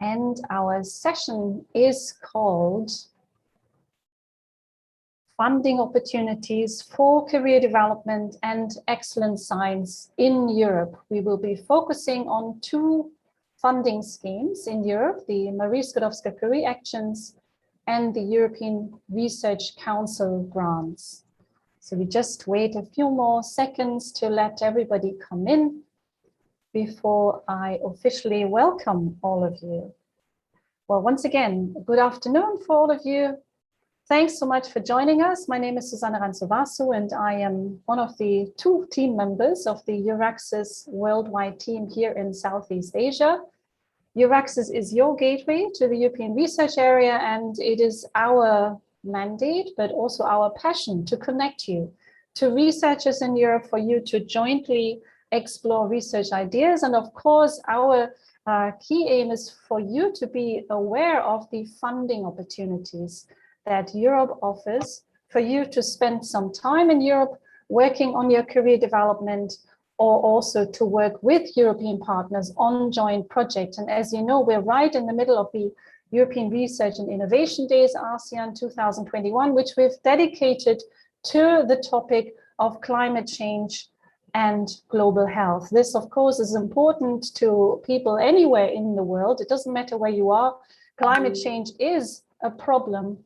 and our session is called Funding Opportunities for Career Development and Excellent Science in Europe. We will be focusing on two funding schemes in Europe, the Marie Sklodowska Curie Actions and the European Research Council grants. So we just wait a few more seconds to let everybody come in before I officially welcome all of you. Well, once again, good afternoon for all of you. Thanks so much for joining us. My name is Susanne Rantzowasu, and I am one of the two team members of the EURAXES worldwide team here in Southeast Asia. EURAXES is your gateway to the European research area, and it is our mandate, but also our passion to connect you to researchers in Europe for you to jointly explore research ideas. And of course, our key aim is for you to be aware of the funding opportunities that Europe offers for you to spend some time in Europe working on your career development, or also to work with European partners on joint projects. And as you know, we're right in the middle of the European Research and Innovation Days, ASEAN 2021, which we've dedicated to the topic of climate change and global health. This, of course, is important to people anywhere in the world. It doesn't matter where you are. Climate change is a problem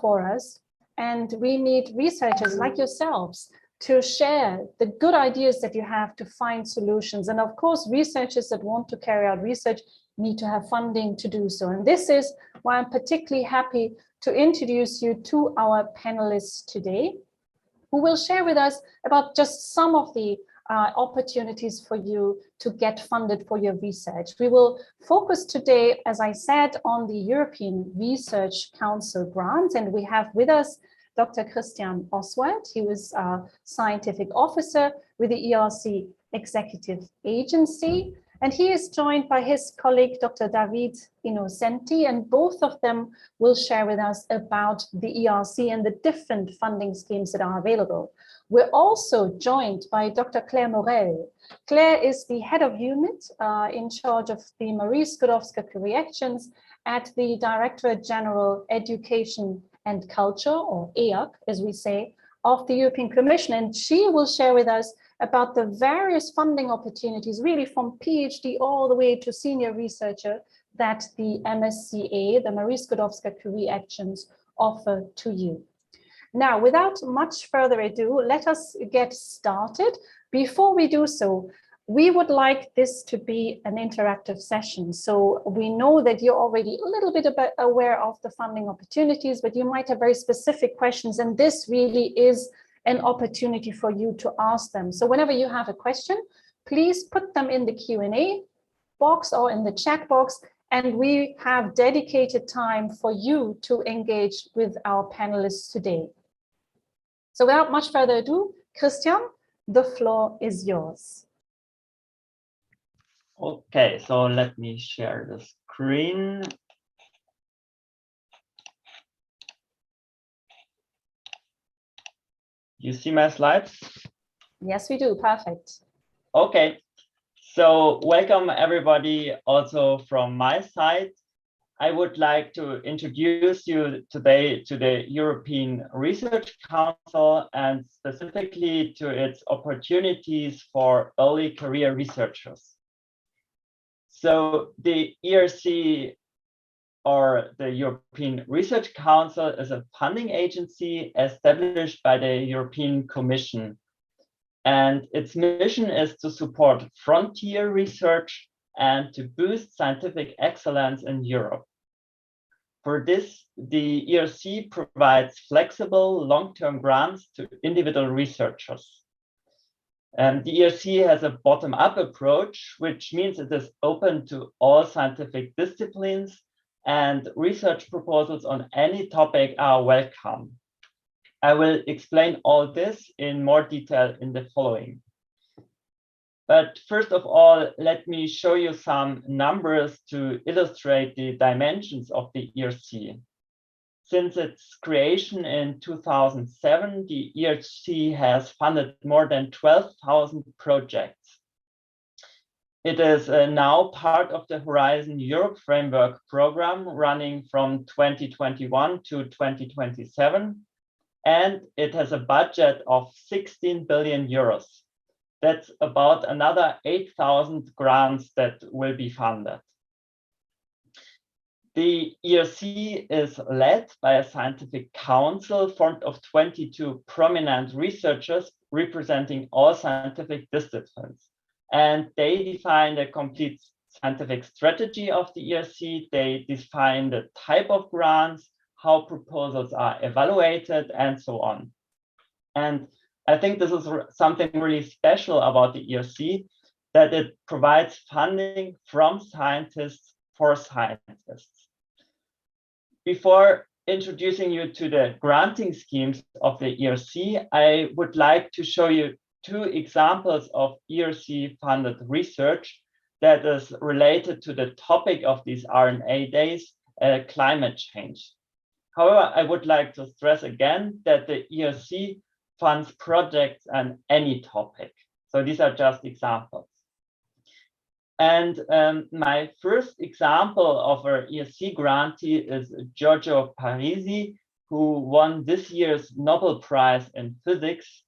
for us, and we need researchers like yourselves to share the good ideas that you have to find solutions. And of course, researchers that want to carry out research need to have funding to do so. And this is why I'm particularly happy to introduce you to our panelists today, who will share with us about just some of the opportunities for you to get funded for your research. We will focus today, as I said, on the European Research Council grants, and we have with us Dr. Christian OSWALD. He was a scientific officer with the ERC Executive Agency, and he is joined by his colleague, Dr. Davide INNOCENTI, and both of them will share with us about the ERC and the different funding schemes that are available. We're also joined by Dr. Claire Morel. Claire is the head of unit in charge of the Marie Sklodowska Curie Actions at the Directorate General Education and Culture, or EAC, as we say, of the European Commission. And she will share with us about the various funding opportunities, really from PhD all the way to senior researcher, that the MSCA, the Marie Sklodowska Curie Actions, offer to you. Now, without much further ado, let us get started. Before we do so, we would like this to be an interactive session. So we know that you're already a little bit aware of the funding opportunities, but you might have very specific questions, and this really is an opportunity for you to ask them. So whenever you have a question, please put them in the Q&A box or in the chat box, and we have dedicated time for you to engage with our panelists today. So without much further ado, Christian, the floor is yours. Okay, so let me share the screen. You see my slides? Yes, we do. Perfect. Okay, so welcome everybody also from my side. I would like to introduce you today to the European Research Council and specifically to its opportunities for early career researchers. So the ERC, or the European Research Council, is a funding agency established by the European Commission. And its mission is to support frontier research and to boost scientific excellence in Europe. For this, the ERC provides flexible long-term grants to individual researchers. And the ERC has a bottom-up approach, which means it is open to all scientific disciplines, and research proposals on any topic are welcome. I will explain all this in more detail in the following. But first of all, let me show you some numbers to illustrate the dimensions of the ERC. Since its creation in 2007, the ERC has funded more than 12,000 projects. It is now part of the Horizon Europe Framework program running from 2021 to 2027. And it has a budget of 16 billion euros. That's about another 8,000 grants that will be funded. The ERC is led by a scientific council formed of 22 prominent researchers representing all scientific disciplines. And they define the complete scientific strategy of the ERC. They define the type of grants, how proposals are evaluated, and so on. And I think this is something really special about the ERC, that it provides funding from scientists for scientists. Before introducing you to the granting schemes of the ERC, I would like to show you two examples of ERC-funded research that is related to the topic of these RNA days, climate change. However, I would like to stress again that the ERC funds projects on any topic. So these are just examples. And my first example of an ERC grantee is Giorgio Parmisi, who won this year's Nobel Prize in Physics,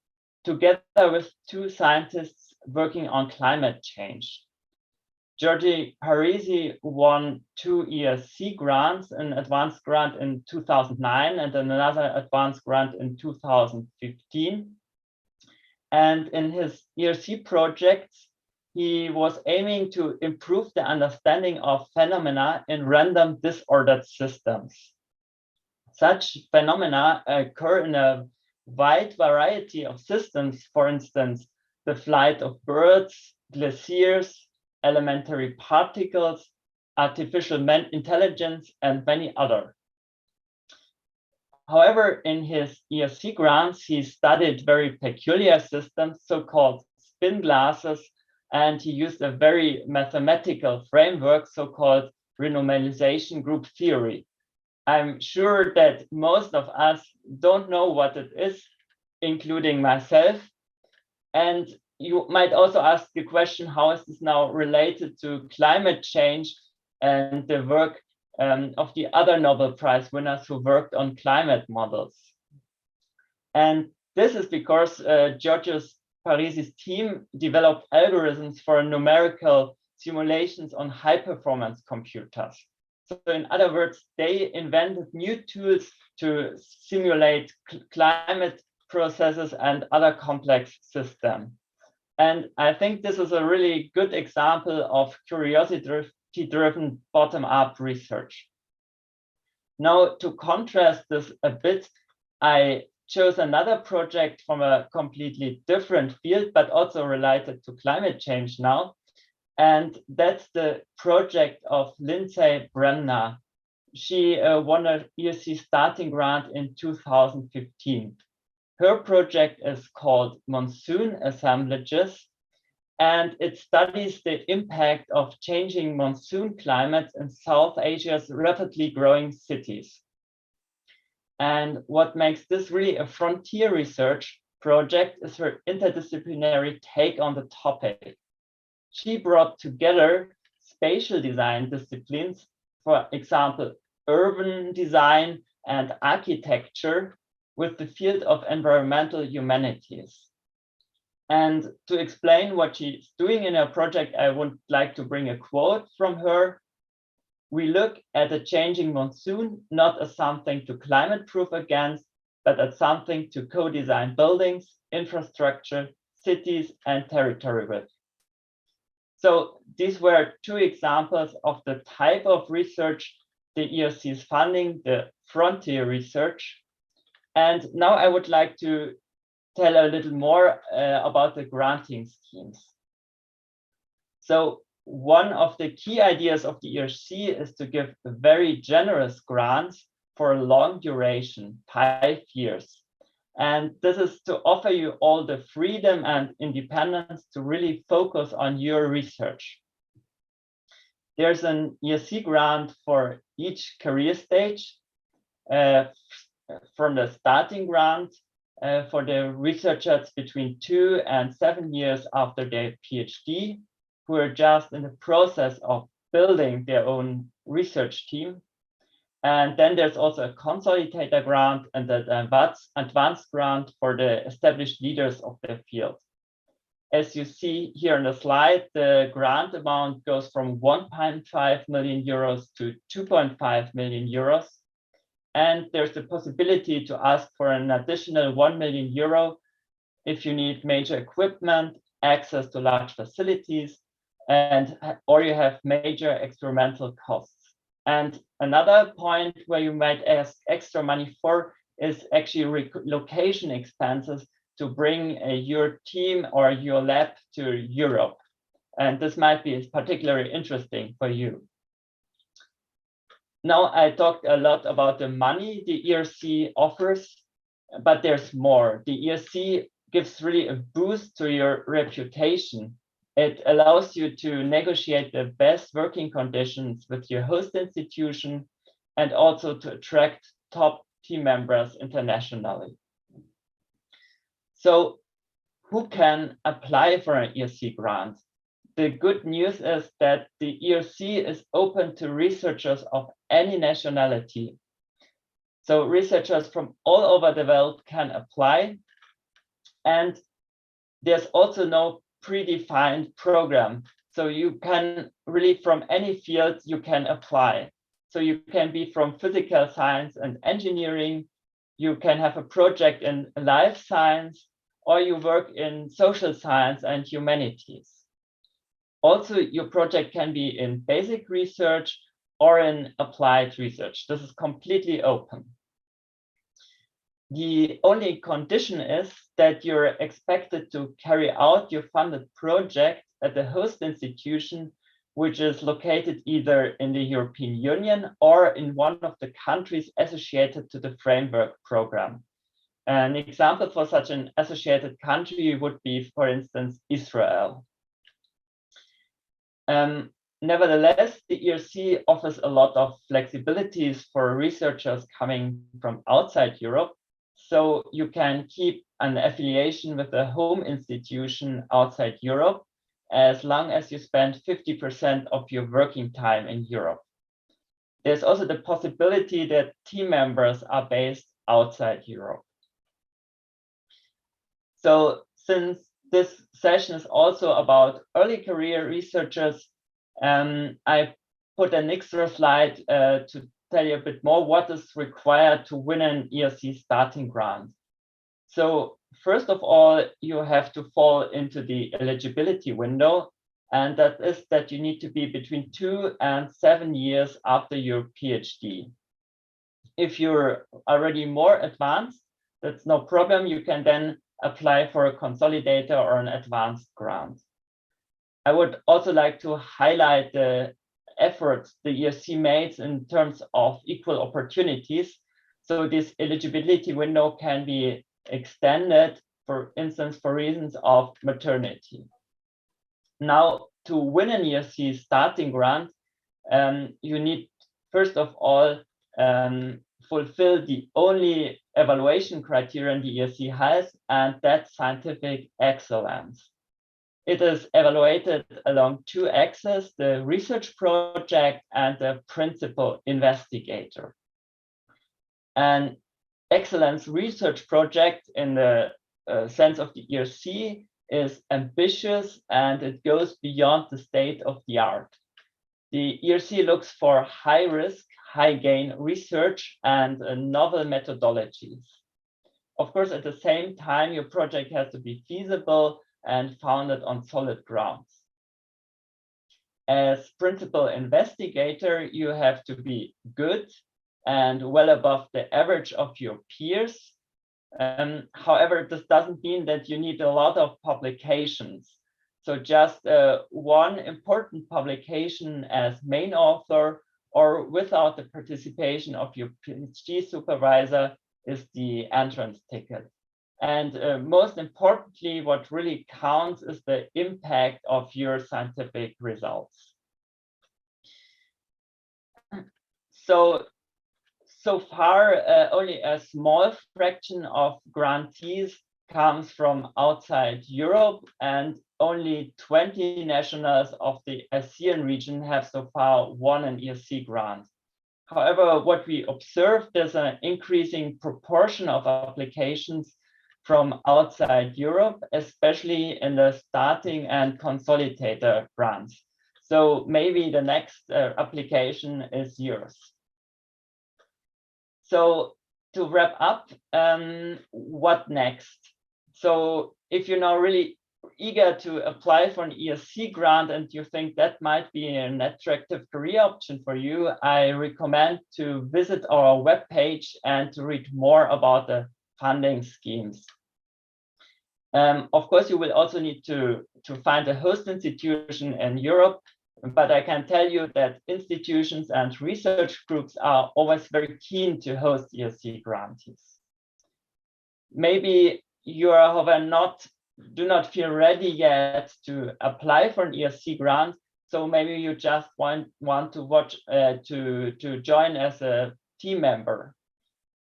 together with two scientists working on climate change. Giorgio Parmisi won two ERC grants, an advanced grant in 2009 and another advanced grant in 2015. And in his ERC projects, he was aiming to improve the understanding of phenomena in random disordered systems. Such phenomena occur in a wide variety of systems, for instance, the flight of birds, glaciers, elementary particles, artificial intelligence, and many others. However, in his ERC grants, he studied very peculiar systems, so-called spin glasses, and he used a very mathematical framework, so-called renormalization group theory. I'm sure that most of us don't know what it is, including myself. And you might also ask the question, how is this now related to climate change and the work of the other Nobel Prize winners who worked on climate models? And this is because Giorgio Parmisi's team developed algorithms for numerical simulations on high-performance computers. So in other words, they invented new tools to simulate climate processes and other complex systems. And I think this is a really good example of curiosity-driven bottom-up research. Now, to contrast this a bit, I chose another project from a completely different field, but also related to climate change now. And that's the project of Lindseybrenner. She won an ERC starting grant in 2015. Her project is called Monsoon Assemblages, and it studies the impact of changing monsoon climates in South Asia's rapidly growing cities. And what makes this really a frontier research project is her interdisciplinary take on the topic. She brought together spatial design disciplines, for example, urban design and architecture, with the field of environmental humanities. And to explain what she's doing in her project, I would like to bring a quote from her. We look at a changing monsoon, not as something to climate-proof against, but as something to co-design buildings, infrastructure, cities, and territory with. So these were two examples of the type of research the ERC is funding, the frontier research. And now I would like to tell a little more about the granting schemes. So one of the key ideas of the ERC is to give very generous grants for a long duration, 5 years. And this is to offer you all the freedom and independence to really focus on your research. There's an ERC grant for each career stage, from the starting grant for the researchers between 2 and 7 years after their PhD, who are just in the process of building their own research team. And then there's also a consolidator grant and an advanced grant for the established leaders of their field. As you see here on the slide, the grant amount goes from 1.5 million euros to 2.5 million euros. And there's the possibility to ask for an additional 1 million euro if you need major equipment, access to large facilities, or you have major experimental costs. And another point where you might ask extra money for is actually relocation expenses to bring your team or your lab to Europe. And this might be particularly interesting for you. Now I talked a lot about the money the ERC offers, but there's more. The ERC gives really a boost to your reputation. It allows you to negotiate the best working conditions with your host institution and also to attract top team members internationally. So who can apply for an ERC grant? The good news is that the ERC is open to researchers of any nationality. So researchers from all over the world can apply. And there's also no predefined program. So you can really, from any field, you can apply. So you can be from physical science and engineering, you can have a project in life science, or you work in social science and humanities. Also, your project can be in basic research or in applied research. This is completely open. The only condition is that you're expected to carry out your funded project at the host institution, which is located either in the European Union or in one of the countries associated to the framework program. An example for such an associated country would be, for instance, Israel. Nevertheless, the ERC offers a lot of flexibilities for researchers coming from outside Europe. So you can keep an affiliation with a home institution outside Europe as long as you spend 50% of your working time in Europe. There's also the possibility that team members are based outside Europe. So since this session is also about early career researchers, I put an extra slide to tell you a bit more what is required to win an ERC starting grant. So first of all, you have to fall into the eligibility window, and that is that you need to be between 2 and 7 years after your PhD. If you're already more advanced, that's no problem. You can then apply for a consolidator or an advanced grant. I would also like to highlight the efforts the ERC made in terms of equal opportunities. So this eligibility window can be extended, for instance, for reasons of maternity. Now, to win an ERC starting grant, you need, first of all, fulfill the only evaluation criterion the ERC has, and that's scientific excellence. It is evaluated along 2 axes, the research project and the principal investigator. An excellence research project in the sense of the ERC is ambitious and it goes beyond the state of the art. The ERC looks for high risk, high gain research and novel methodologies. Of course, at the same time, your project has to be feasible and founded on solid grounds. As principal investigator, you have to be good and well above the average of your peers. However, this doesn't mean that you need a lot of publications. So just one important publication as main author or without the participation of your PhD supervisor is the entrance ticket. And most importantly, what really counts is the impact of your scientific results. So far, only a small fraction of grantees comes from outside Europe, and only 20 nationals of the ASEAN region have so far won an ERC grant. However, what we observed is an increasing proportion of applications from outside Europe, especially in the starting and consolidator grants. So maybe the next application is yours. So to wrap up, what next? So if you're now really eager to apply for an ERC grant and you think that might be an attractive career option for you, I recommend to visit our webpage and to read more about the funding schemes. Of course, you will also need to find a host institution in Europe, but I can tell you that institutions and research groups are always very keen to host ERC grantees. Maybe you are, however, do not feel ready yet to apply for an ERC grant, so maybe you just want to join as a team member.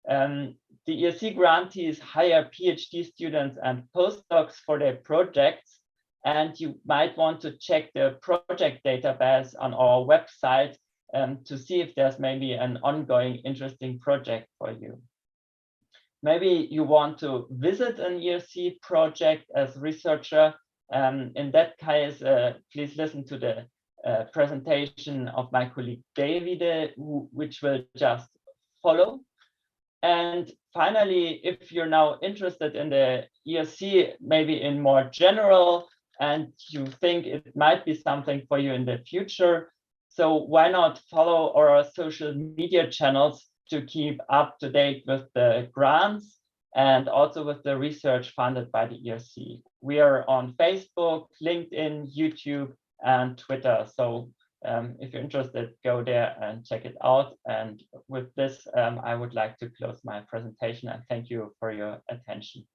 The ERC grantees hire PhD students and postdocs for their projects, and you might want to check the project database on our website to see if there's maybe an ongoing interesting project for you. Maybe you want to visit an ERC project as a researcher. In that case, please listen to the presentation of my colleague Davide, which will just follow. And finally, if you're now interested in the ERC, maybe in more general, and you think it might be something for you in the future, so why not follow our social media channels to keep up to date with the grants and also with the research funded by the ERC. We are on Facebook, LinkedIn, YouTube, and Twitter. So if you're interested, go there and check it out. And with this, I would like to close my presentation and thank you for your attention.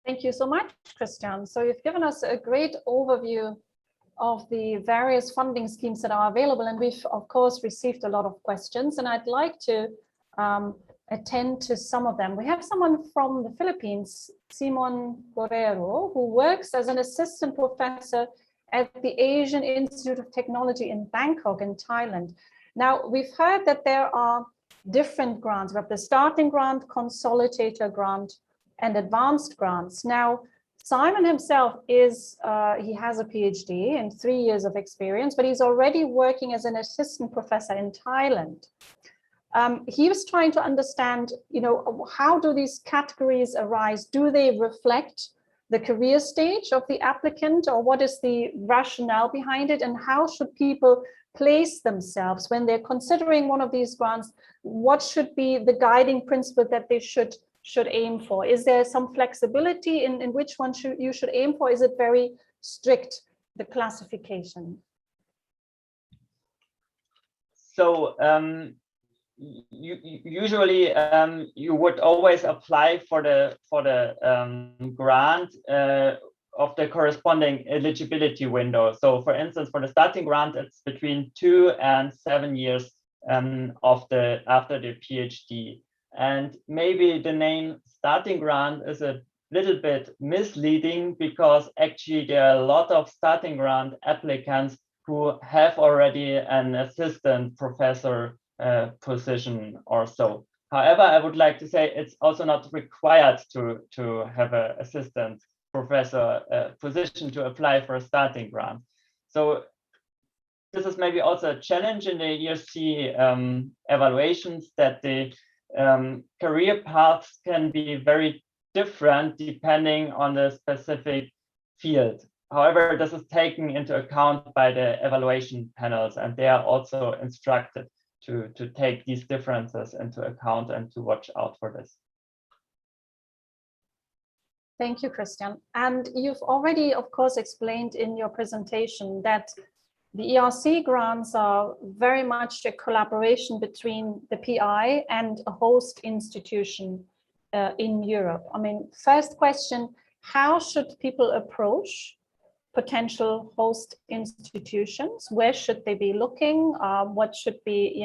Thank you so much, Christian. So you've given us a great overview of the various funding schemes that are available, and we've of course received a lot of questions, and I'd like to attend to some of them. We have someone from the Philippines, Simon Guerrero, who works as an assistant professor at the Asian Institute of Technology in Bangkok in Thailand. Now, we've heard that there are different grants. We have the starting grant, consolidator grant, and advanced grants. Now, Simon himself is, he has a PhD and 3 years of experience, but he's already working as an assistant professor in Thailand. He was trying to understand, how do these categories arise? Do they reflect the career stage of the applicant, or what is the rationale behind it? And how should people place themselves when they're considering one of these grants? What should be the guiding principle that they should aim for? Is there some flexibility in which one you should aim for? Is it very strict, the classification? So usually you would always apply for the grant of the corresponding eligibility window. So for instance, for the starting grant, it's between 2 and 7 years after the PhD. And maybe the name starting grant is a little bit misleading, because actually there are a lot of starting grant applicants who have already an assistant professor position or so. However, I would like to say it's also not required to have an assistant professor position to apply for a starting grant. So this is maybe also a challenge in the ERC evaluations, that the career paths can be very different depending on the specific field. However, this is taken into account by the evaluation panels, and they are also instructed to take these differences into account and to watch out for this. Thank you, Christian. And you've already, of course, explained in your presentation that the ERC grants are very much a collaboration between the PI and a host institution in Europe. I mean, first question, how should people approach potential host institutions? Where should they be looking? What should be,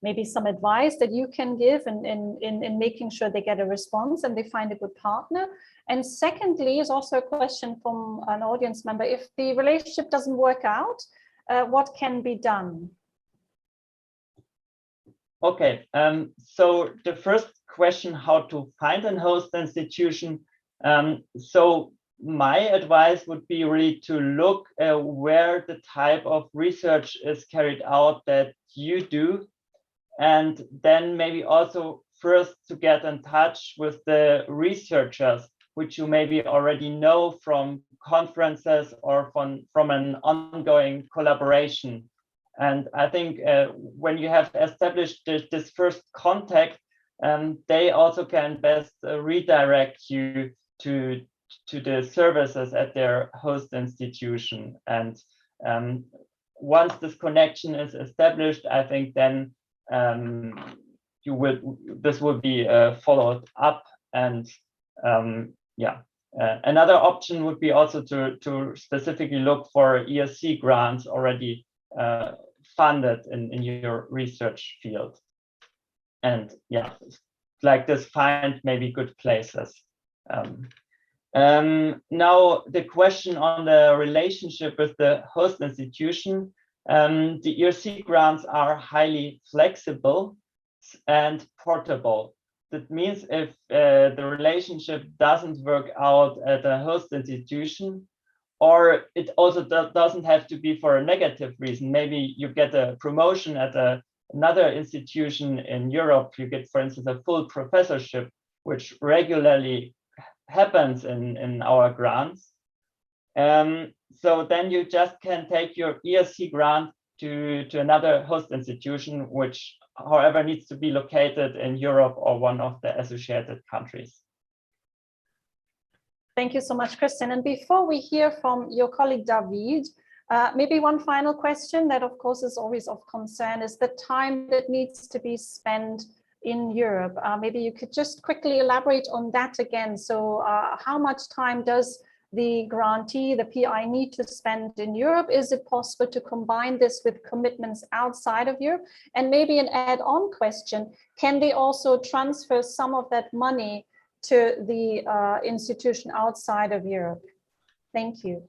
maybe some advice that you can give in making sure they get a response and they find a good partner. And secondly, is also a question from an audience member. If the relationship doesn't work out, what can be done? Okay, so the first question, how to find a host institution. So my advice would be really to look where the type of research is carried out that you do, and then maybe also first to get in touch with the researchers, which you maybe already know from conferences or from an ongoing collaboration. And I think when you have established this first contact, they also can best redirect you to the services at their host institution. And once this connection is established, I think then this will be followed up. And another option would be also to specifically look for ERC grants already funded in your research field. And like this, find maybe good places. Now the question on the relationship with the host institution, the ERC grants are highly flexible and portable. That means if the relationship doesn't work out at a host institution, or it also doesn't have to be for a negative reason. Maybe you get a promotion at another institution in Europe. You get, for instance, a full professorship, which regularly happens in our grants. So then you just can take your ERC grant to another host institution, which, however, needs to be located in Europe or one of the associated countries. Thank you so much, Christian. And before we hear from your colleague, Davide, maybe one final question that, of course, is always of concern is the time that needs to be spent in Europe. Maybe you could just quickly elaborate on that again. So how much time does the grantee, the PI, need to spend in Europe? Is it possible to combine this with commitments outside of Europe? And maybe an add-on question, can they also transfer some of that money to the institution outside of Europe? Thank you.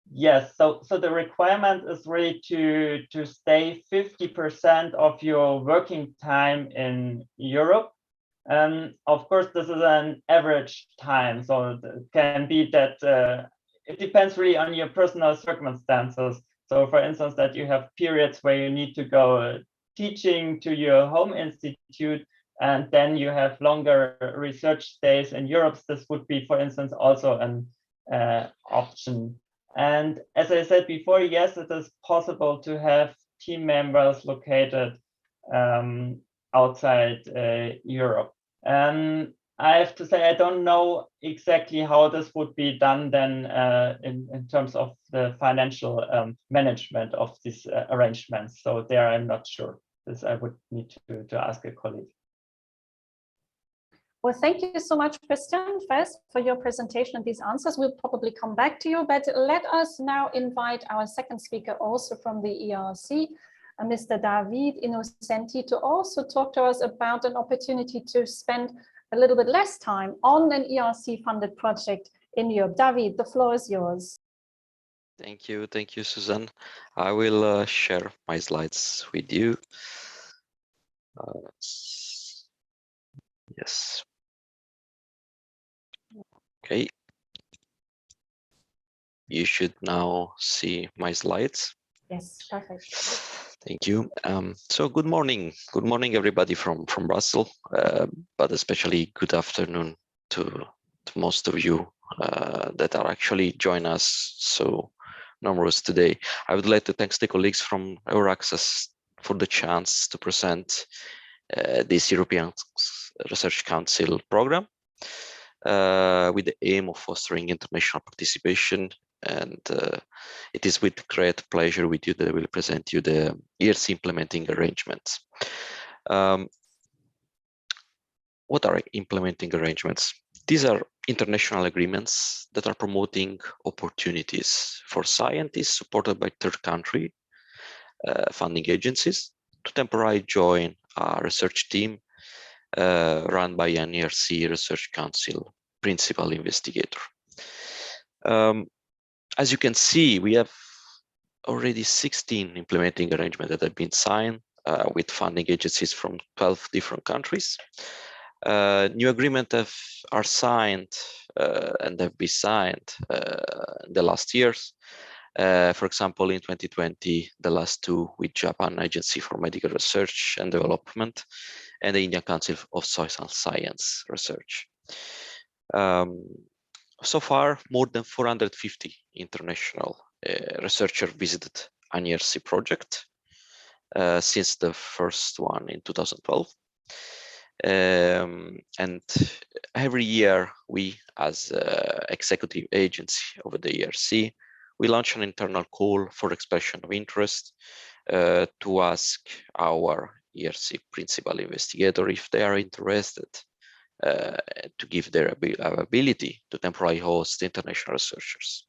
Yes, so the requirement is really to stay 50% of your working time in Europe. Of course, this is an average time, so it can be that it depends really on your personal circumstances. So for instance, that you have periods where you need to go teaching to your home institute, and then you have longer research stays in Europe. This would be, for instance, also an option. And as I said before, yes, it is possible to have team members located outside Europe. I have to say, I don't know exactly how this would be done then in terms of the financial management of these arrangements. So there, I'm not sure. This I would need to ask a colleague. Well, thank you so much, Christian, first for your presentation and these answers. We'll probably come back to you, but let us now invite our second speaker, also from the ERC, Mr. Davide Innocenti, to also talk to us about an opportunity to spend a little bit less time on an ERC-funded project in Europe. Davide, the floor is yours. Thank you, Susan. I will share my slides with you. Yes. Okay. You should now see my slides. Yes, perfect. Thank you. So good morning everybody from Brussels, but especially good afternoon to most of you that are actually joining us so numerous today. I would like to thank the colleagues from EURACSES for the chance to present this European Research Council program with the aim of fostering international participation. And it is with great pleasure with you that I will present you the ERC implementing arrangements. What are implementing arrangements? These are international agreements that are promoting opportunities for scientists supported by third country funding agencies to temporarily join a research team run by an ERC Research Council principal investigator. As you can see, we have already 16 implementing arrangements that have been signed with funding agencies from 12 different countries. New agreements are signed and have been signed in the last years. For example, in 2020, the last two with Japan Agency for Medical Research and Development and the Indian Council of Social Science Research. So far, more than 450 international researchers visited an ERC project since the first one in 2012. And every year, we, as executive agency over the ERC, we launch an internal call for expression of interest to ask our ERC principal investigator if they are interested to give their ability to temporarily host international researchers.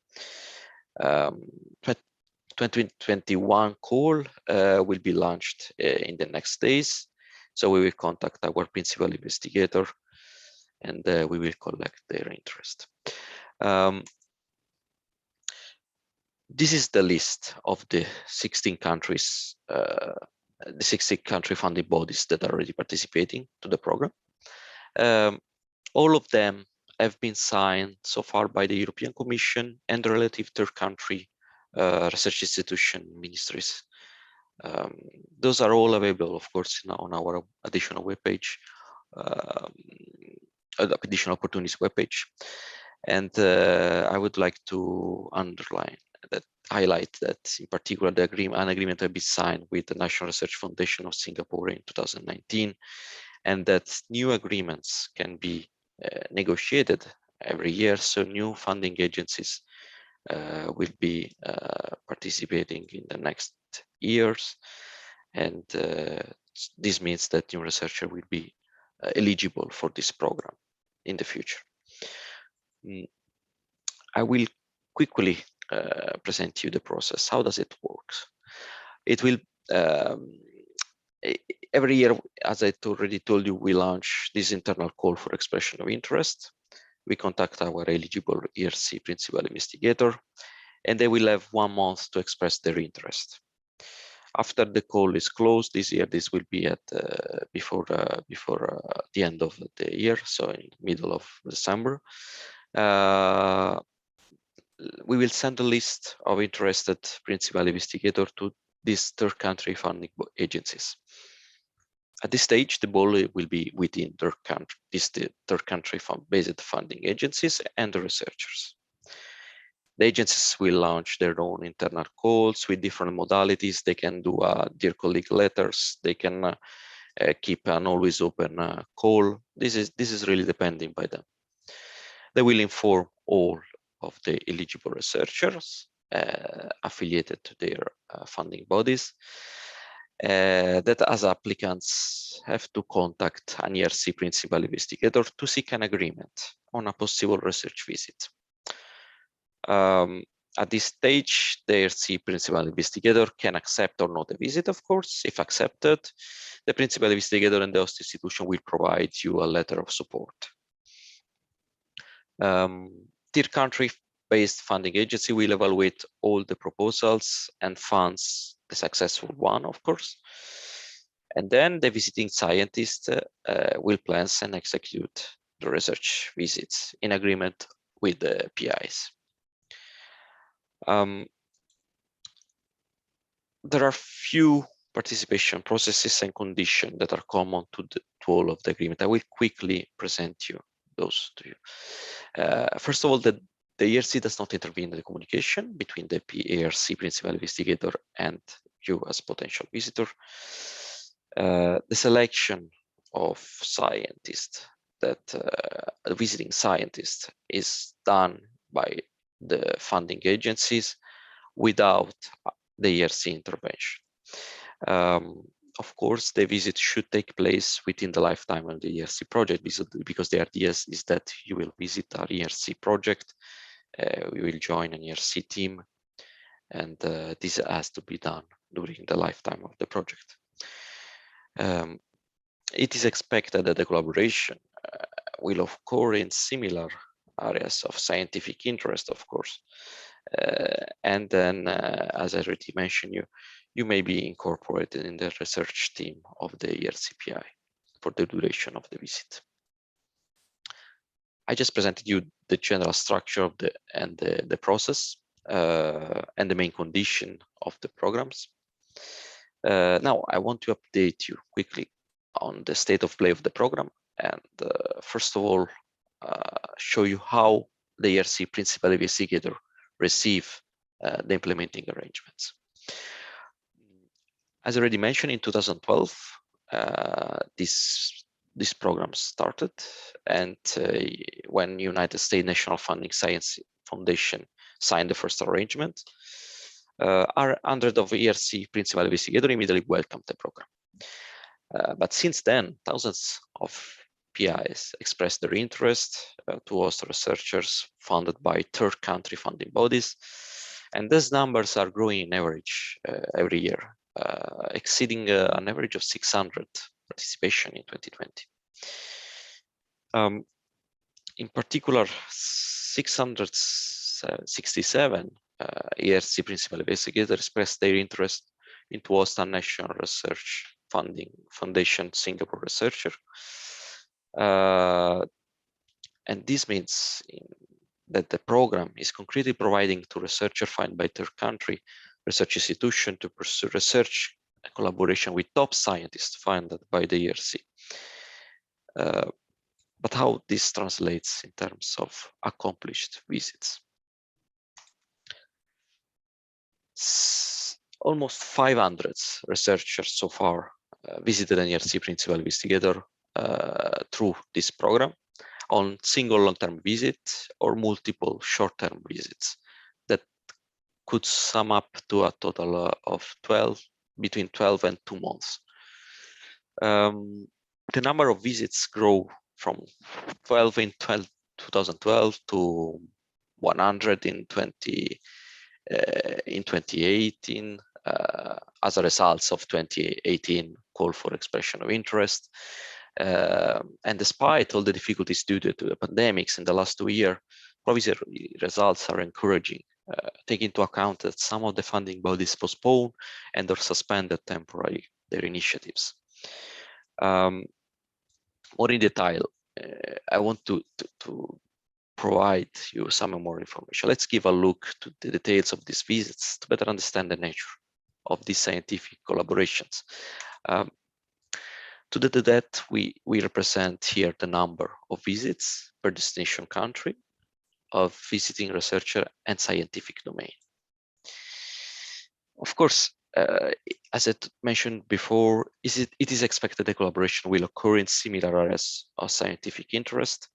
2021 call will be launched in the next days. So we will contact our principal investigator and we will collect their interest. This is the list of the 16 countries, the 16 country funding bodies that are already participating to the program. All of them have been signed so far by the European Commission and the relative third country research institution ministries. Those are all available, of course, on our additional webpage, additional opportunities webpage. And I would like to highlight that in particular, an agreement will be signed with the National Research Foundation of Singapore in 2019, and that new agreements can be negotiated every year. So new funding agencies will be participating in the next years. And this means that new researchers will be eligible for this program in the future. I will quickly present you the process. How does it work? It will every year, as I already told you, we launch this internal call for expression of interest. We contact our eligible ERC principal investigator, and they will have 1 month to express their interest. After the call is closed this year, this will be at before the end of the year, so in the middle of December. We will send a list of interested principal investigators to these third country funding agencies. At this stage, the ball will be within their country, these third country based funding agencies and the researchers. The agencies will launch their own internal calls with different modalities. They can do dear colleague letters. They can keep an always open call. This is really depending by them. They will inform all of the eligible researchers affiliated to their funding bodies that as applicants have to contact an ERC principal investigator to seek an agreement on a possible research visit. At this stage, the ERC principal investigator can accept or not a visit, of course. If accepted, the principal investigator and the host institution will provide you a letter of support. Third country-based funding agency will evaluate all the proposals and funds the successful one, of course. And then the visiting scientist will plan and execute the research visits in agreement with the PIs. There are few participation processes and conditions that are common to all of the agreement. I will quickly present you those to you. First of all, the ERC does not intervene in the communication between the ERC principal investigator and you as potential visitor. The selection of scientists, visiting scientists, is done by the funding agencies without the ERC intervention. Of course, the visit should take place within the lifetime of the ERC project because the idea is that you will visit our ERC project, we will join an ERC team, and this has to be done during the lifetime of the project. It is expected that the collaboration will occur in similar areas of scientific interest, of course. And then, as I already mentioned, you may be incorporated in the research team of the ERCPI for the duration of the visit. I just presented you the general structure of the process and the main condition of the programs. Now, I want to update you quickly on the state of play of the program, and first of all, show you how the ERC principal investigator receive the implementing arrangements. As already mentioned, in 2012, this program started, and when United States National Funding Science Foundation signed the first arrangement, our 100 of ERC principal investigator immediately welcomed the program. But since then, thousands of PIs expressed their interest to host researchers funded by third country funding bodies, and these numbers are growing in average every year, exceeding an average of 600 participation in 2020. In particular, 667 ERC principal investigators expressed their interest into host a national research funding foundation Singapore researcher. And this means that the program is concretely providing to researchers funded by third country research institution to pursue research collaboration with top scientists funded by the ERC. But how this translates in terms of accomplished visits? Almost 500 researchers so far visited an ERC principal investigator through this program on single long-term visits or multiple short-term visits that could sum up to a total of between 12 and 2 months. The number of visits grow from 12 in 2012 to 100 in 2018 as a result of 2018 call for expression of interest. And despite all the difficulties due to the pandemics in the last 2 years, provisionary results are encouraging, taking into account that some of the funding bodies postponed and or suspended temporarily their initiatives. More in detail, I want to provide you some more information. Let's give a look to the details of these visits to better understand the nature of these scientific collaborations. To do that, we represent here the number of visits per destination country of visiting researcher and scientific domain. Of course, as I mentioned before, it is expected the collaboration will occur in similar areas of scientific interest.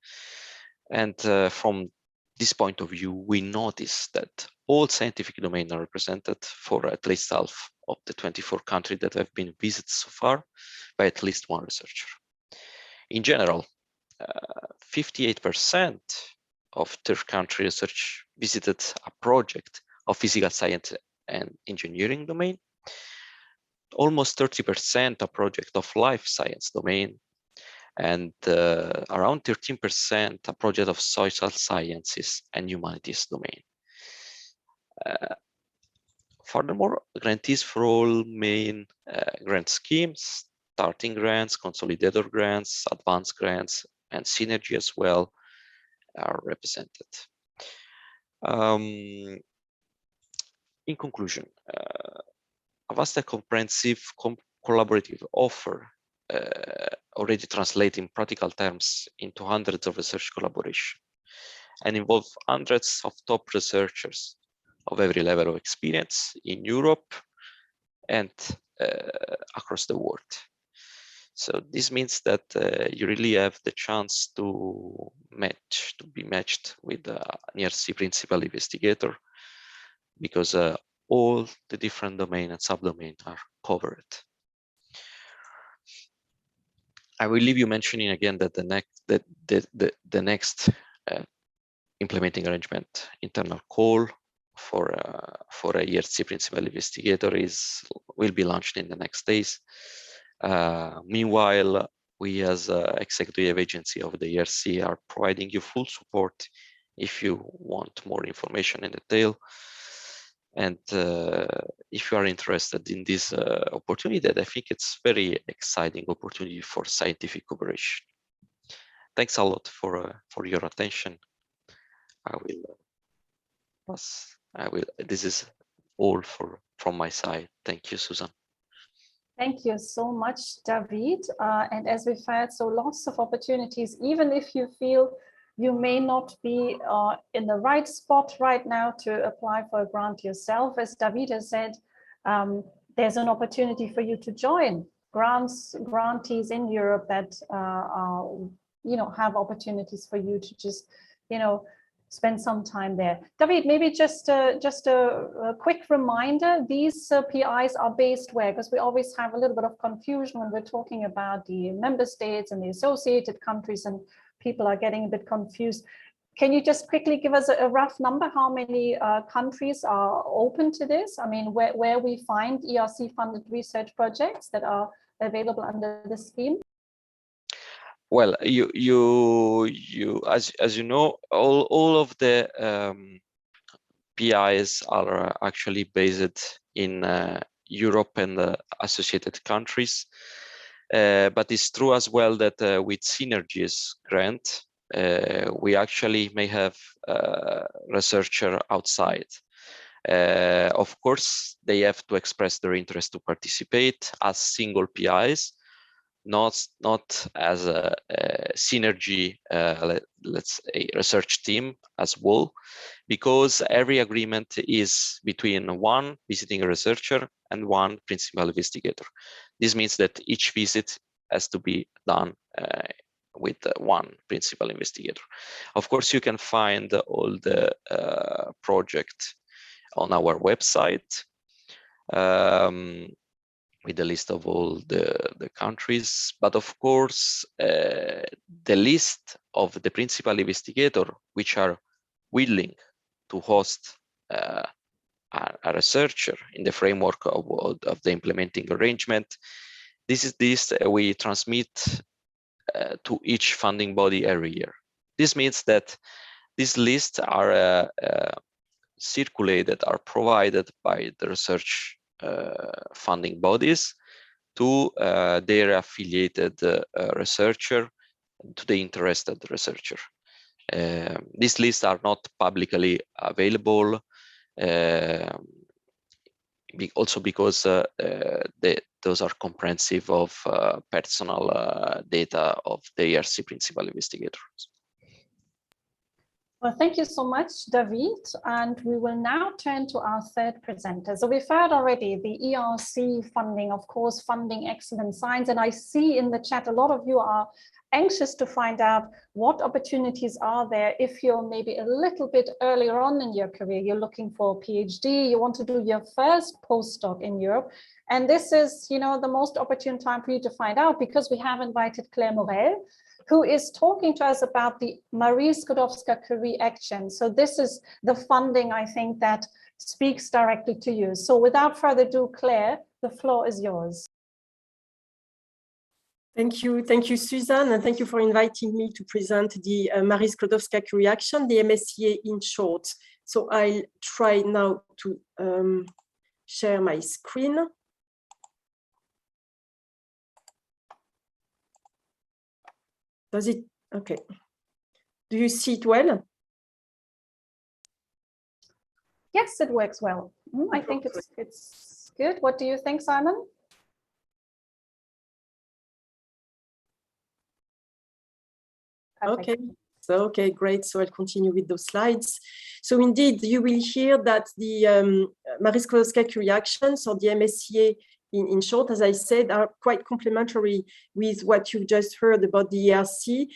And from this point of view, we notice that all scientific domains are represented for at least half of the 24 countries that have been visited so far by at least one researcher. In general, 58% of third country research visited a project of physical science and engineering domain, almost 30% a project of life science domain, and around 13% a project of social sciences and humanities domain. Furthermore, grantees for all main grant schemes, starting grants, consolidator grants, advanced grants, and synergy as well are represented. In conclusion, a vast and comprehensive collaborative offer already translate in practical terms into hundreds of research collaboration and involve hundreds of top researchers of every level of experience in Europe and across the world. So this means that you really have the chance to be matched with an ERC principal investigator, because all the different domain and subdomain are covered. I will leave you mentioning again that the next implementing arrangement internal call for a ERC principal investigator will be launched in the next days. Meanwhile, we as executive agency of the ERC are providing you full support if you want more information in detail. And if you are interested in this opportunity, I think it's very exciting opportunity for scientific cooperation. Thanks a lot for your attention. I will pass. This is all from my side. Thank you, Susan. Thank you so much, David. And as we've had, so lots of opportunities, even if you feel you may not be in the right spot right now to apply for a grant yourself. As Davide said, there's an opportunity for you to join grantees in Europe that have opportunities for you to just, spend some time there. David, maybe just a quick reminder, these PIs are based where? Because we always have a little bit of confusion when we're talking about the member states and the associated countries, and people are getting a bit confused. Can you just quickly give us a rough number, how many countries are open to this? I mean, where we find ERC funded research projects that are available under the scheme? Well, as you know, all of the PIs are actually based in Europe and the associated countries. But it's true as well that with Synergies grant, we actually may have a researcher outside. Of course, they have to express their interest to participate as single PIs, not as a synergy, let's say, research team as well, because every agreement is between one visiting researcher and one principal investigator. This means that each visit has to be done with one principal investigator. Of course, you can find all the project on our website. With the list of all the countries, but of course, the list of the principal investigator which are willing to host a researcher in the framework of the implementing arrangement, this is this we transmit to each funding body every year. This means that these lists are circulated, are provided by the research funding bodies to their affiliated researcher, to the interested researcher. These lists are not publicly available, also because those are comprehensive of personal data of the ERC principal investigators. Well, thank you so much, David. And we will now turn to our third presenter. So we've heard already the ERC funding, of course, funding excellent science. And I see in the chat, a lot of you are anxious to find out what opportunities are there if you're maybe a little bit earlier on in your career, you're looking for a PhD, you want to do your first postdoc in Europe. And this is, the most opportune time for you to find out, because we have invited Claire Morel, who is talking to us about the Marie Sklodowska Curie Actions. So this is the funding, I think, that speaks directly to you. So without further ado, Claire, the floor is yours. Thank you, Susan, and thank you for inviting me to present the Marie Sklodowska Curie Action, the MSCA in short. So I'll try now to share my screen. Does it? Okay. Do you see it well? Yes, it works well. I think it's good. What do you think, Simon? Okay. So, okay, great. So I'll continue with those slides. So indeed, you will hear that the Marie Sklodowska Curie Actions, or the MSCA in short, as I said, are quite complementary with what you've just heard about the ERC,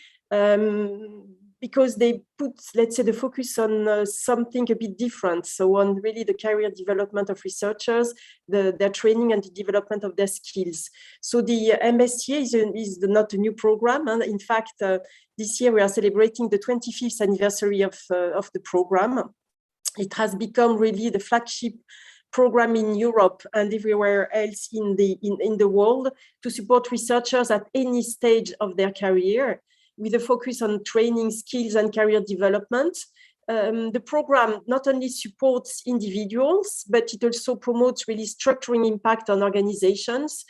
because they put, let's say, the focus on something a bit different. So on really the career development of researchers, their training and the development of their skills. So the MSCA is not a new program. And in fact, this year we are celebrating the 25th anniversary of the program. It has become really the flagship program in Europe and everywhere else in the world to support researchers at any stage of their career, with a focus on training, skills, and career development. The program not only supports individuals, but it also promotes really structuring impact on organizations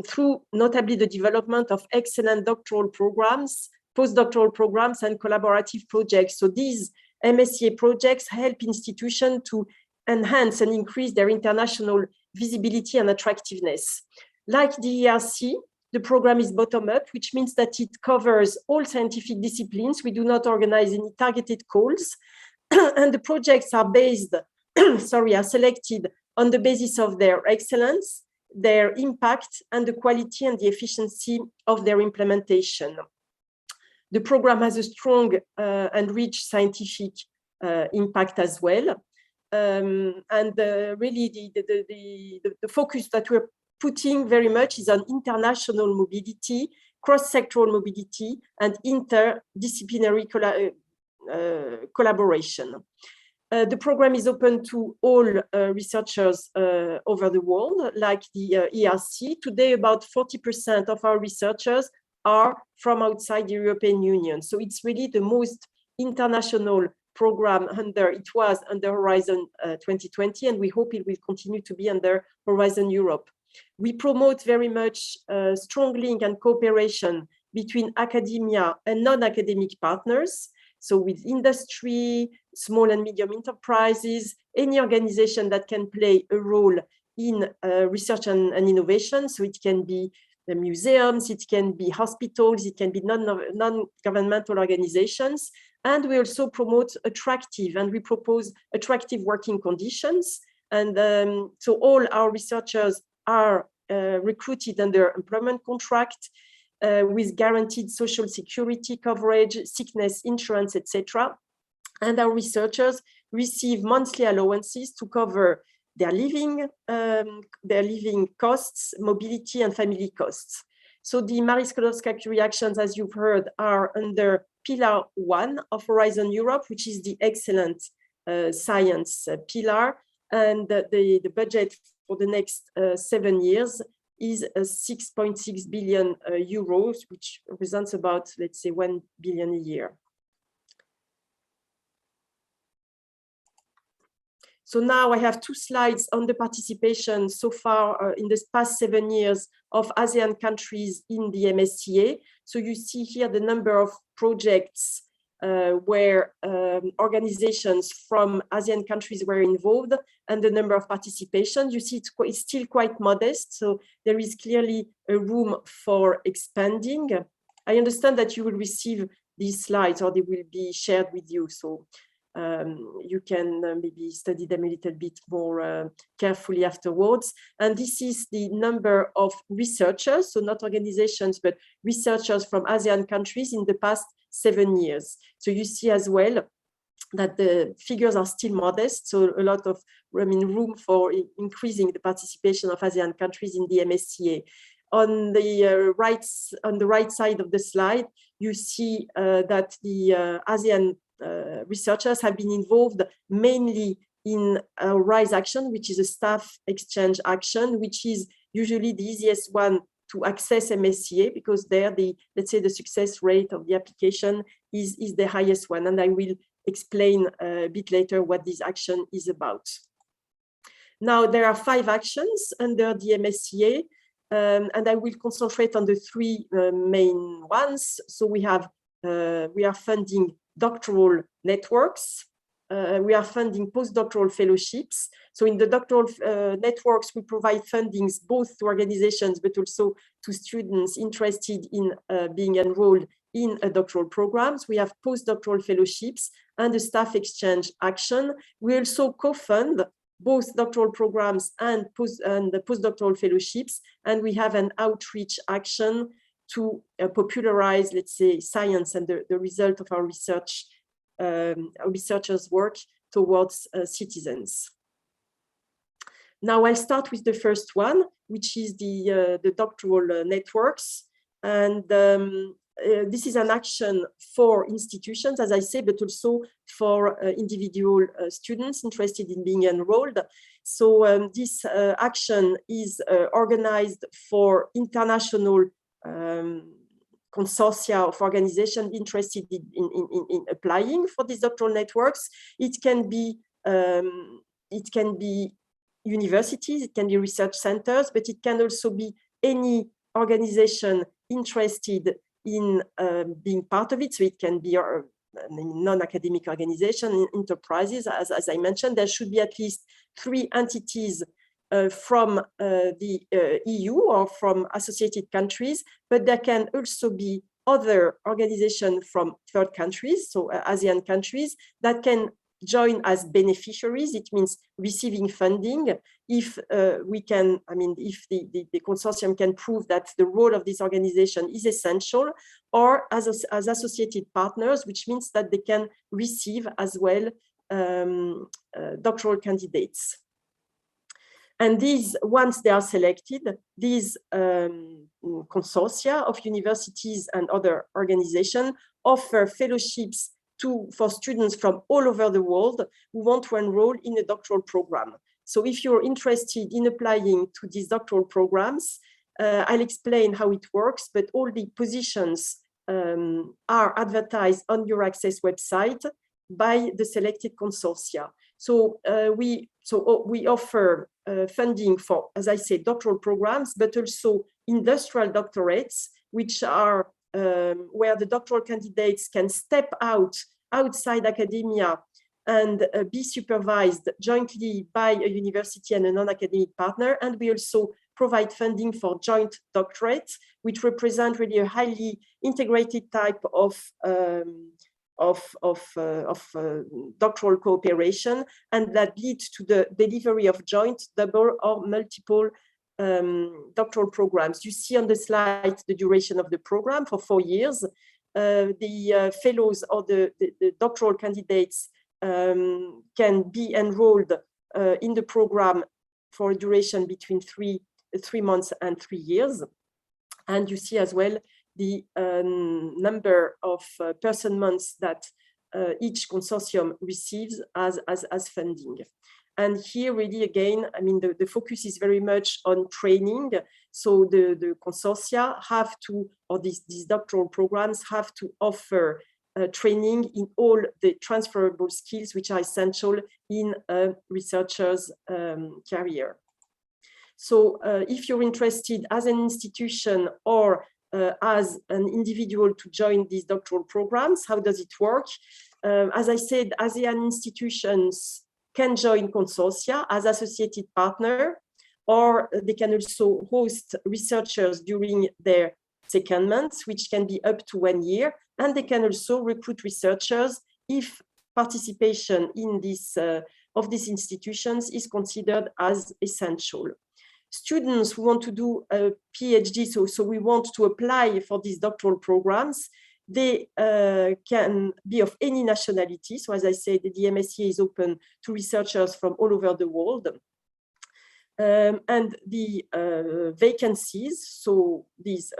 through notably the development of excellent doctoral programs, postdoctoral programs, and collaborative projects. So these MSCA projects help institutions to enhance and increase their international visibility and attractiveness. Like the ERC, the program is bottom-up, which means that it covers all scientific disciplines. We do not organize any targeted calls, and the projects are based, are selected on the basis of their excellence, their impact, and the quality and the efficiency of their implementation. The program has a strong and rich scientific impact as well. Really the focus that we're putting very much is on international mobility, cross-sectoral mobility, and interdisciplinary collaboration. The program is open to all researchers over the world, like the ERC. Today, about 40% of our researchers are from outside the European Union. So it's really the most international program it was under Horizon 2020, and we hope it will continue to be under Horizon Europe. We promote very much strong link and cooperation between academia and non-academic partners. So with industry, small and medium enterprises, any organization that can play a role in research and innovation. So it can be the museums, it can be hospitals, it can be non-governmental organizations. And we also promote we propose attractive working conditions. And so all our researchers are recruited under employment contract with guaranteed social security coverage, sickness insurance, etc. And our researchers receive monthly allowances to cover their living costs, mobility, and family costs. So the Marie Sklodowska Curie Actions, as you've heard, are under Pillar 1 of Horizon Europe, which is the excellent science pillar. And the budget for the next 7 years is 6.6 billion euros, which represents about, let's say, 1 billion a year. So now I have 2 slides on the participation so far in the past 7 years of ASEAN countries in the MSCA. So you see here the number of projects where organizations from ASEAN countries were involved and the number of participations. You see it's still quite modest, so there is clearly a room for expanding. I understand that you will receive these slides or they will be shared with you. So you can maybe study them a little bit more carefully afterwards. And this is the number of researchers, so not organizations, but researchers from ASEAN countries in the past 7 years. So you see as well that the figures are still modest, so a lot of room for increasing the participation of ASEAN countries in the MSCA. On the right side of the slide, you see that the ASEAN researchers have been involved mainly in RISE action, which is a staff exchange action, which is usually the easiest one to access MSCA because there let's say the success rate of the application is the highest one. And I will explain a bit later what this action is about. Now there are 5 actions under the MSCA, and I will concentrate on the 3 main ones. So we are funding doctoral networks. We are funding postdoctoral fellowships. So in the doctoral networks, we provide fundings both to organizations, but also to students interested in being enrolled in doctoral programs. We have postdoctoral fellowships and a staff exchange action. We also co-fund both doctoral programs and the postdoctoral fellowships. And we have an outreach action to popularize, let's say, science and the result of our research, researchers' work towards citizens. Now I'll start with the first one, which is the doctoral networks. And this is an action for institutions, as I say, but also for individual students interested in being enrolled. So this action is organized for international consortia of organizations interested in applying for these doctoral networks. It can be universities, it can be research centers, but it can also be any organization interested in being part of it. So it can be a non-academic organization, enterprises. As I mentioned, there should be at least 3 entities from the EU or from associated countries, but there can also be other organizations from third countries, so ASEAN countries, that can join as beneficiaries. It means receiving funding if if the consortium can prove that the role of this organization is essential, or as associated partners, which means that they can receive as well doctoral candidates. And these, once they are selected, these consortia of universities and other organizations offer fellowships for students from all over the world who want to enroll in a doctoral program. So if you're interested in applying to these doctoral programs, I'll explain how it works, but all the positions are advertised on your Access website by the selected consortia. So we offer funding for, as I said, doctoral programs, but also industrial doctorates, which are where the doctoral candidates can step outside academia and be supervised jointly by a university and a non-academic partner. And we also provide funding for joint doctorates, which represent really a highly integrated type of doctoral cooperation, and that leads to the delivery of joint, double, or multiple doctoral programs. You see on the slide the duration of the program for 4 years. The fellows or the doctoral candidates can be enrolled in the program for a duration between 3 months and 3 years. And you see as well the number of person months that each consortium receives as funding. And here really, again, I mean, the focus is very much on training. So the consortia have to, or these doctoral programs have to offer training in all the transferable skills which are essential in a researcher's career. So if you're interested as an institution or as an individual to join these doctoral programs, how does it work? As I said, ASEAN institutions can join consortia as associated partner, or they can also host researchers during their secondments, which can be up to 1 year, and they can also recruit researchers if participation in this of these institutions is considered as essential. Students who want to do a PhD, so we want to apply for these doctoral programs, they can be of any nationality. So as I said, the MSCA is open to researchers from all over the world. And the vacancies, so these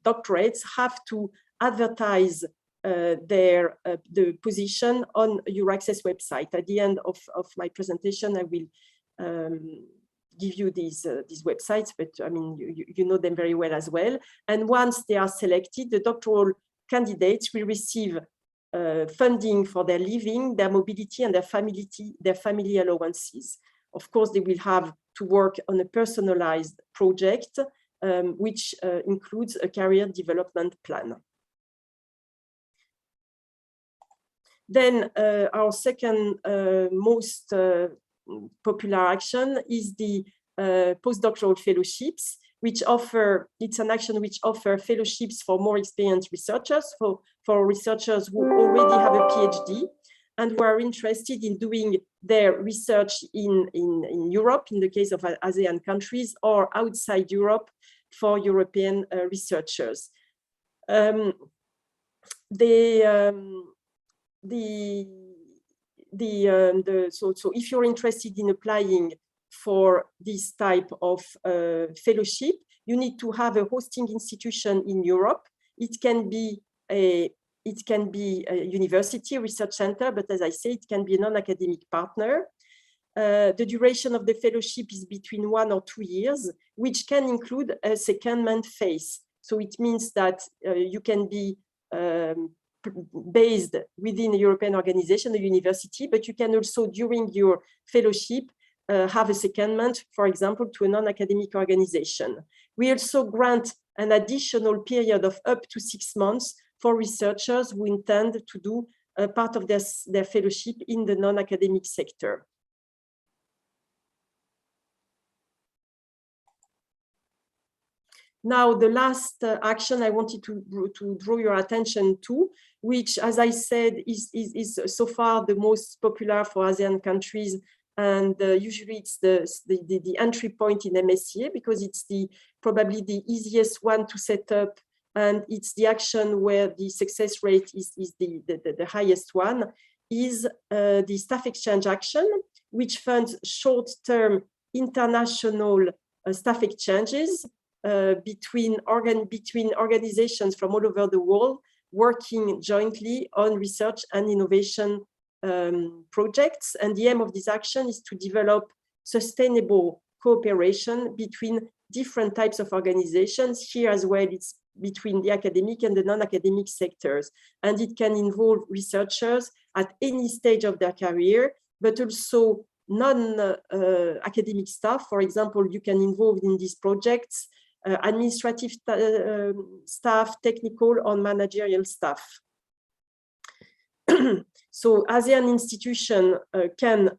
doctorates have to advertise the position on your Access website. At the end of my presentation, I will give you these websites, but I mean, you know them very well as well. And once they are selected, the doctoral candidates will receive funding for their living, their mobility, and their family allowances. Of course, they will have to work on a personalized project, which includes a career development plan. Then our second most popular action is the postdoctoral fellowships, which offer, it's an action which offers fellowships for more experienced researchers, for researchers who already have a PhD and who are interested in doing their research in Europe, in the case of ASEAN countries, or outside Europe for European researchers. So if you're interested in applying for this type of fellowship, you need to have a hosting institution in Europe. It can be a university research center, but as I say, it can be a non-academic partner. the duration of the fellowship is between 1 or 2 years, which can include a secondment phase. So it means that you can be based within a European organization, a university, but you can also, during your fellowship, have a secondment, for example, to a non-academic organization. We also grant an additional period of up to 6 months for researchers who intend to do part of their fellowship in the non-academic sector. Now, the last action I wanted to draw your attention to, which, as I said, is so far the most popular for ASEAN countries, and usually it's the entry point in MSCA, because it's probably the easiest one to set up, and it's the action where the success rate is the highest one, is the staff exchange action, which funds short-term international staff exchanges between organizations from all over the world working jointly on research and innovation projects. And the aim of this action is to develop sustainable cooperation between different types of organizations. Here as well, it's between the academic and the non-academic sectors. And it can involve researchers at any stage of their career, but also non-academic staff. For example, you can involve in these projects administrative staff, technical or managerial staff. So ASEAN institution can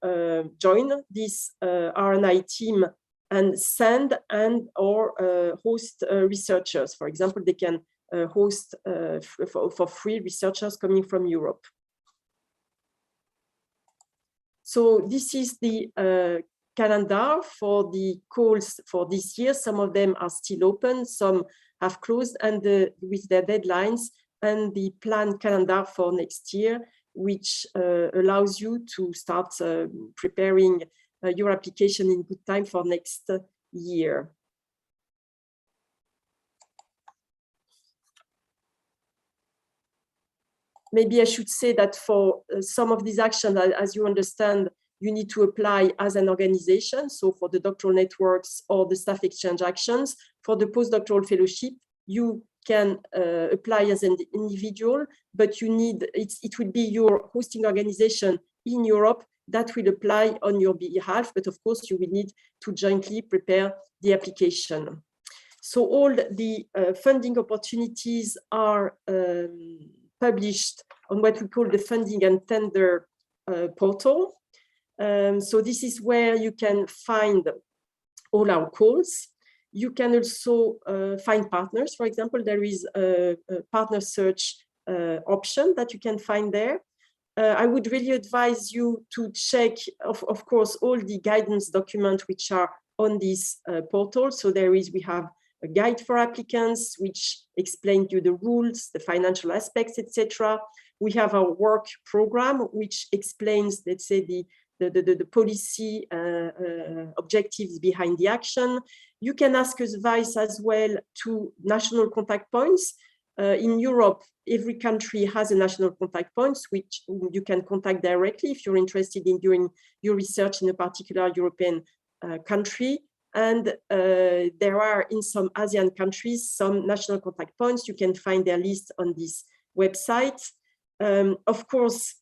join this R&I team and send and or host researchers. For example, they can host for free researchers coming from Europe. So this is the calendar for the calls for this year. Some of them are still open, some have closed, and with their deadlines, and the planned calendar for next year, which allows you to start preparing your application in good time for next year. Maybe I should say that for some of these actions, as you understand, you need to apply as an organization. So for the doctoral networks or the staff exchange actions, for the postdoctoral fellowship, you can apply as an individual, but you need, it will be your hosting organization in Europe that will apply on your behalf, but of course you will need to jointly prepare the application. So all the funding opportunities are published on what we call the funding and tender portal. So this is where you can find all our calls. You can also find partners. For example, there is a partner search option that you can find there. I would really advise you to check, of course, all the guidance documents which are on this portal. So we have a guide for applicants, which explains you the rules, the financial aspects, etc. We have our work program, which explains, let's say, the policy objectives behind the action. You can ask advice as well to national contact points. In Europe, every country has a national contact points, which you can contact directly if you're interested in doing your research in a particular European country. And there are, in some ASEAN countries, some national contact points. You can find their list on this website. Of course,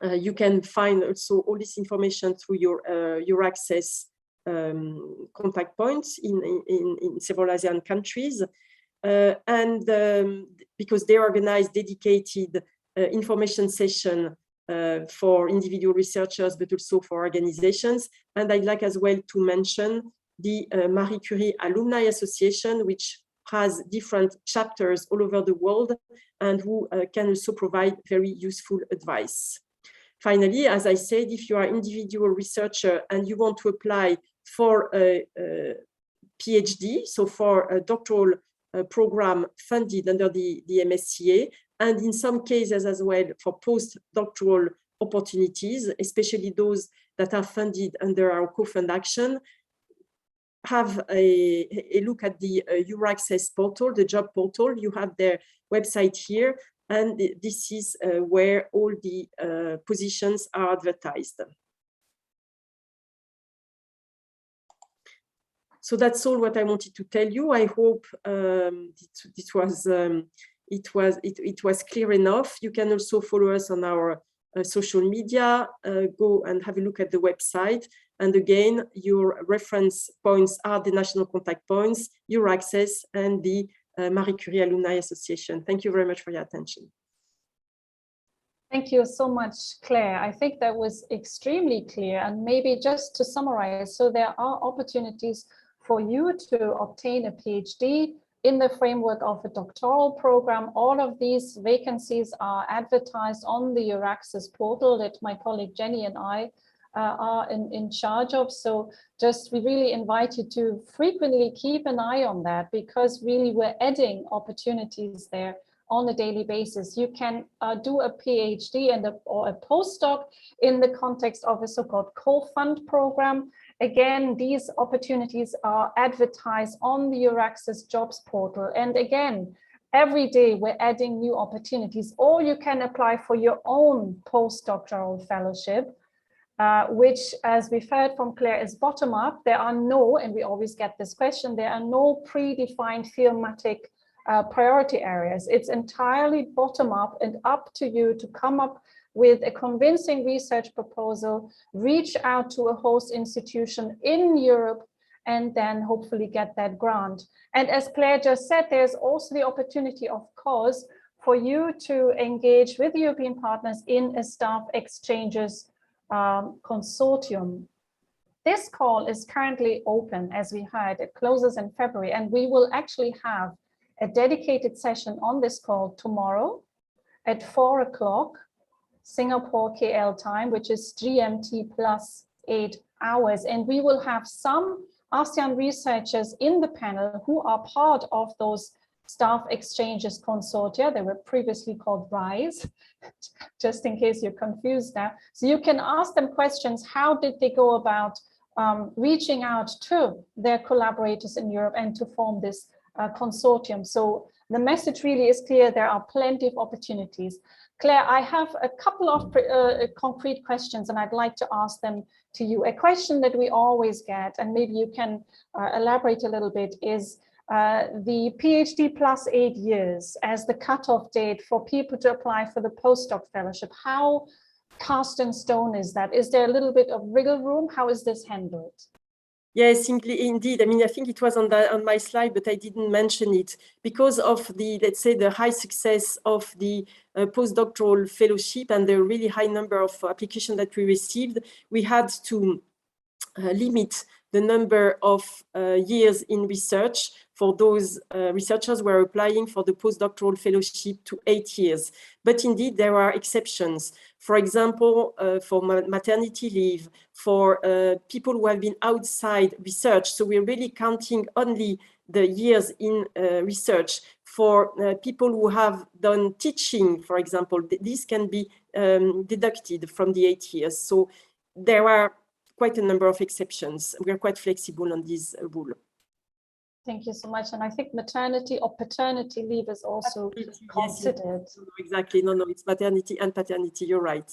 you can find also all this information through your access contact points in several ASEAN countries. Because they organize dedicated information session for individual researchers, but also for organizations. And I'd like as well to mention the Marie Curie Alumni Association, which has different chapters all over the world and who can also provide very useful advice. Finally, as I said, if you are an individual researcher and you want to apply for a PhD, so for a doctoral program funded under the MSCA, and in some cases as well for postdoctoral opportunities, especially those that are funded under our co-fund action, have a look at the EURAccess portal, the job portal. You have their website here, and this is where all the positions are advertised. So that's all what I wanted to tell you. I hope it was clear enough. You can also follow us on our social media, go and have a look at the website. And again, your reference points are the national contact points, your access, and the Marie Curie Alumni Association. Thank you very much for your attention. Thank you so much, Claire. I think that was extremely clear. And maybe just to summarize, so there are opportunities for you to obtain a PhD in the framework of a doctoral program. All of these vacancies are advertised on the EURAXESS portal that my colleague Jenny and I are in charge of. So just we really invite you to frequently keep an eye on that, because really we're adding opportunities there on a daily basis. You can do a PhD or a postdoc in the context of a so-called co-fund program. Again, these opportunities are advertised on the EURAXESS jobs portal. And again, every day we're adding new opportunities, or you can apply for your own postdoctoral fellowship, which, as we've heard from Claire, is bottom up. There are no, and we always get this question, there are no predefined thematic priority areas. It's entirely bottom up and up to you to come up with a convincing research proposal, reach out to a host institution in Europe, and then hopefully get that grant. And as Claire just said, there's also the opportunity, of course, for you to engage with European partners in a staff exchanges consortium. This call is currently open, as we heard. It closes in February, and we will actually have a dedicated session on this call tomorrow at 4 o'clock Singapore KL time, which is GMT plus 8 hours. And we will have some ASEAN researchers in the panel who are part of those staff exchanges consortia. They were previously called RISE, just in case you're confused now. So you can ask them questions. How did they go about reaching out to their collaborators in Europe and to form this consortium? So the message really is clear. There are plenty of opportunities. Claire, I have a couple of concrete questions, and I'd like to ask them to you. A question that we always get, and maybe you can elaborate a little bit, is the PhD plus 8 years as the cutoff date for people to apply for the postdoc fellowship. How cast in stone is that? Is there a little bit of wiggle room? How is this handled? Yes, indeed. I mean, I think it was on my slide, but I didn't mention it because of the, let's say, the high success of the postdoctoral fellowship and the really high number of applications that we received. We had to limit the number of years in research for those researchers who are applying for the postdoctoral fellowship to 8 years. But indeed, there are exceptions. For example, for maternity leave, for people who have been outside research. So we're really counting only the years in research. For people who have done teaching, for example, this can be deducted from the 8 years. So there are quite a number of exceptions. We are quite flexible on this rule. Thank you so much. And I think maternity or paternity leave is also considered. Yes, exactly. No, it's maternity and paternity. You're right.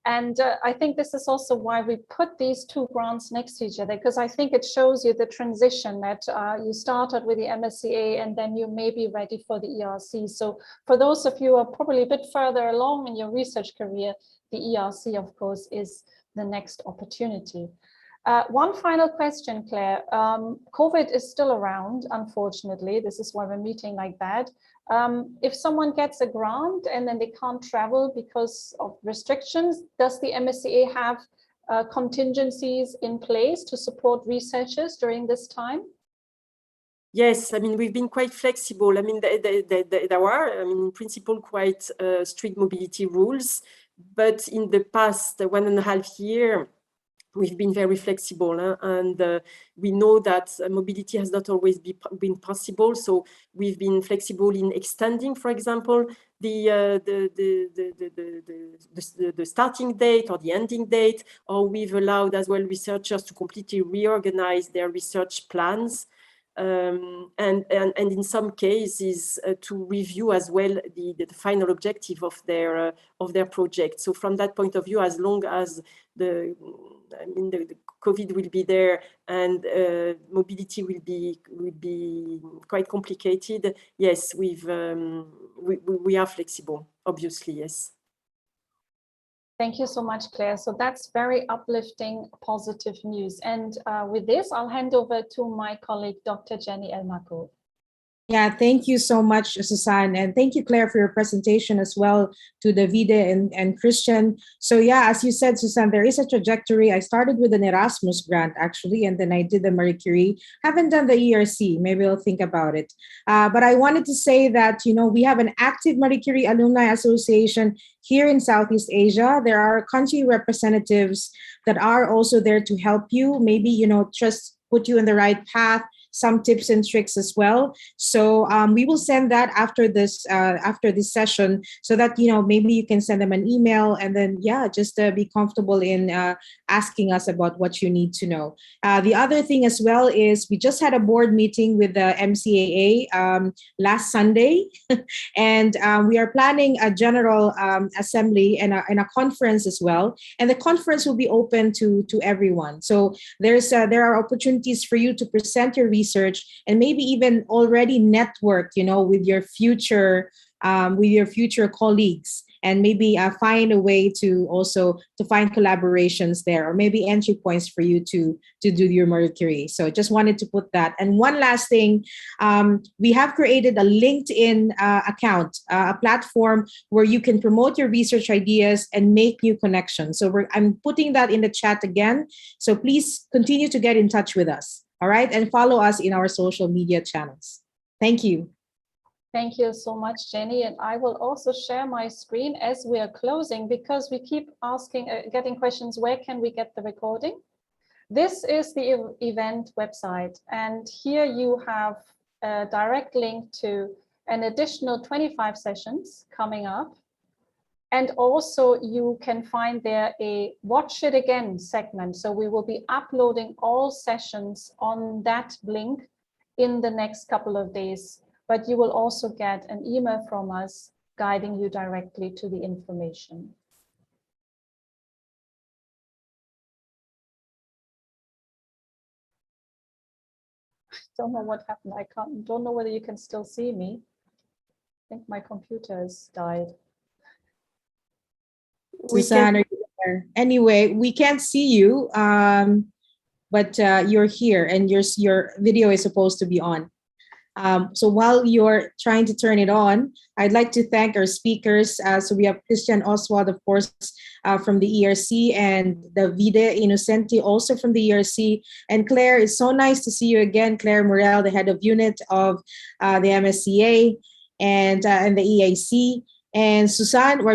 And I think this is also why we put these two grants next to each other, because I think it shows you the transition that you started with the MSCA and then you may be ready for the ERC. So for those of you who are probably a bit further along in your research career, the ERC, of course, is the next opportunity. One final question, Claire. COVID is still around, unfortunately. This is why we're meeting like that. If someone gets a grant and then they can't travel because of restrictions, does the MSCA have contingencies in place to support researchers during this time? Yes, I mean, we've been quite flexible. I mean, there are, I mean, in principle, quite strict mobility rules. But in the past 1.5 years, we've been very flexible, and we know that mobility has not always been possible. So we've been flexible in extending, for example, the starting date or the ending date, or we've allowed as well researchers to completely reorganize their research plans. and in some cases to review as well the final objective of their project. So from that point of view, as long as the COVID will be there and mobility will be quite complicated, yes, we are flexible, obviously, yes. Thank you so much, Claire. So that's very uplifting, positive news. And with this, I'll hand over to my colleague, Dr. Jenny Elmako. Yeah, thank you so much, Susan. And thank you, Claire, for your presentation as well to Davide and Christian. So yeah, as you said, Susan, there is a trajectory. I started with an Erasmus grant, actually, and then I did the Marie Curie. Haven't done the ERC. Maybe I'll think about it. But I wanted to say that, you know, we have an active Marie Curie Alumni Association here in Southeast Asia. There are country representatives that are also there to help you, maybe, you know, just put you in the right path, some tips and tricks as well. So we will send that after this session, so that, you know, maybe you can send them an email, and then yeah, just be comfortable in asking us about what you need to know. The other thing as well is we just had a board meeting with the MCAA last Sunday, and we are planning a general assembly and a conference as well. And the conference will be open to everyone. So there are opportunities for you to present your research and maybe even already network, you know, with your future colleagues, and maybe find a way to find collaborations there, or maybe entry points for you to do your Marie Curie. So just wanted to put that. And one last thing, we have created a LinkedIn account, a platform where you can promote your research ideas and make new connections. So I'm putting that in the chat again. So please continue to get in touch with us. All right, and follow us in our social media channels. Thank you. Thank you so much, Jenny. And I will also share my screen as we are closing, because we keep getting questions, where can we get the recording? This is the event website. And here you have a direct link to an additional 25 sessions coming up. And also you can find there a watch it again segment. So we will be uploading all sessions on that link in the next couple of days, but you will also get an email from us guiding you directly to the information. I don't know what happened. Don't know whether you can still see me. I think my computer has died. Susan, are you there? Anyway, we can't see you, but you're here, and your video is supposed to be on. So while you're trying to turn it on, I'd like to thank our speakers. So we have Christian OSWALD, of course, from the ERC, and Davide INNOCENTI, also from the ERC. And Claire, it's so nice to see you again. Claire Morel, the head of unit of the MSCA and the EAC. And Susan,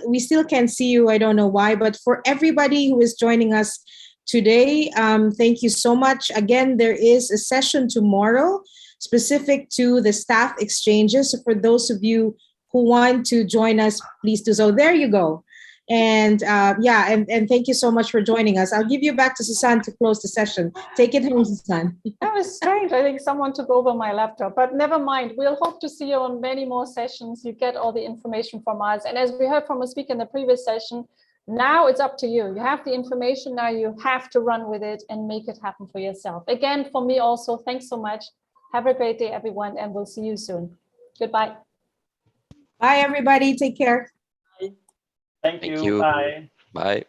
we still can't see you. I don't know why, but for everybody who is joining us today, thank you so much. Again, there is a session tomorrow specific to the staff exchanges. So for those of you who want to join us, please do so. There you go. And yeah, and thank you so much for joining us. I'll give you back to Susan to close the session. Take it home, Susan. That was strange. I think someone took over my laptop, but never mind. We'll hope to see you on many more sessions. You get all the information from us. And as we heard from a speaker in the previous session, now it's up to you. You have the information now, you have to run with it and make it happen for yourself. Again, for me also, thanks so much. Have a great day, everyone, and we'll see you soon. Goodbye. Bye, everybody. Take care. Thank you. Bye. Bye.